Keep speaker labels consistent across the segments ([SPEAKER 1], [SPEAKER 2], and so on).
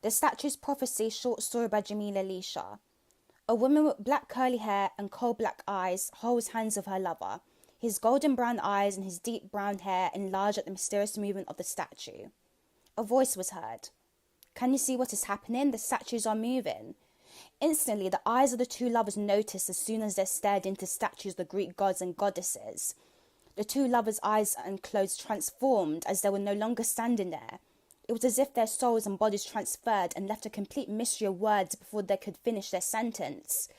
[SPEAKER 1] The statue's prophecy short story by JameliaAlicia. A woman with black curly hair and coal black eyes holds hands with her lover. His golden brown eyes and his deep brown hair enlarge at the mysterious movement of the statue. A voice was heard. Can you see what is happening? The statues are moving. Instantly, the eyes of the two lovers noticed as soon as they stared into statues of the Greek gods and goddesses. The two lovers' eyes and clothes transformed as they were no longer standing there. It was as if their souls and bodies transferred and left a complete mystery of words before they could finish their sentence.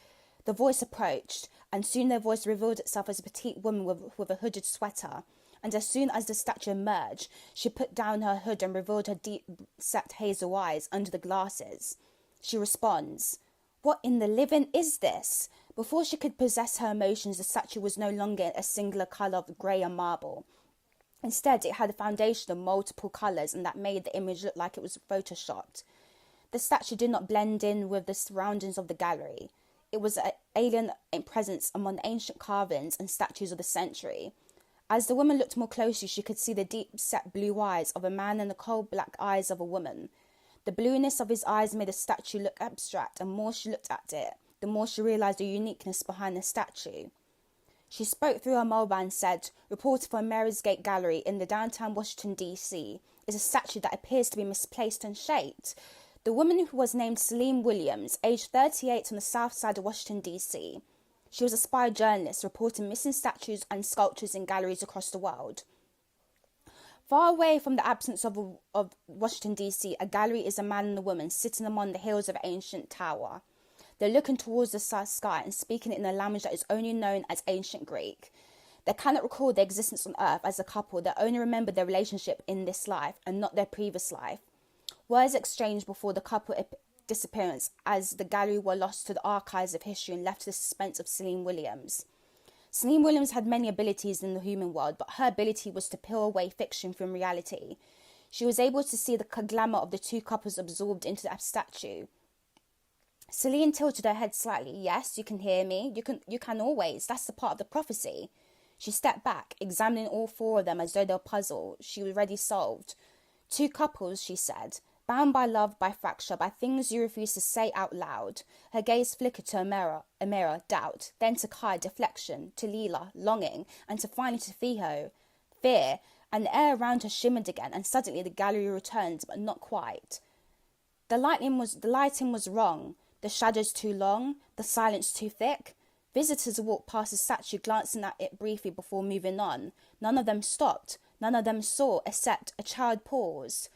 [SPEAKER 1] The voice approached, and soon their voice revealed itself as a petite woman with a hooded sweater. And as soon as the statue emerged, she put down her hood and revealed her deep-set hazel eyes under the glasses. She responds, "What in the living is this?" Before she could possess her emotions, the statue was no longer a singular colour of grey and marble. Instead, it had a foundation of multiple colours, and that made the image look like it was photoshopped. The statue did not blend in with the surroundings of the gallery. It was an alien presence among the ancient carvings and statues of the century. As the woman looked more closely, she could see the deep-set blue eyes of a man and the coal-black eyes of a woman. The blueness of his eyes made the statue look abstract, and the more she looked at it, the more she realised the uniqueness behind the statue. She spoke through her mobile and said, "Reporter for Mary's Gate Gallery in the downtown Washington, D.C., is a statue that appears to be misplaced and shaped." The woman, who was named Celine Williams, aged 38, on the south side of Washington, D.C. She was a spy journalist reporting missing statues and sculptures in galleries across the world. Far away from the absence of Washington, D.C., a gallery is a man and a woman sitting among the hills of an ancient tower. They're looking towards the sky and speaking in a language that is only known as ancient Greek. They cannot recall their existence on earth as a couple. They only remember their relationship in this life and not their previous life. Words exchanged before the couple disappearance as the gallery were lost to the archives of history and left to the suspense of Celine Williams. Celine Williams had many abilities in the human world, but her ability was to peel away fiction from reality. She was able to see the glamour of the two couples absorbed into the statue. Celine tilted her head slightly. "Yes, you can hear me. You can always. That's the part of the prophecy." She stepped back, examining all four of them as though they were puzzled she was already solved. "Two couples," she said, "bound by love, by fracture, by things you refuse to say out loud." Her gaze flickered to a mirror, doubt, then to Kai, deflection, to Leela, longing, and finally to Fiho, fear, and the air around her shimmered again, and suddenly the gallery returned, but not quite. The lighting was wrong. The shadows too long, the silence too thick. Visitors walked past the statue, glancing at it briefly before moving on. None of them stopped. None of them saw, except a child pause.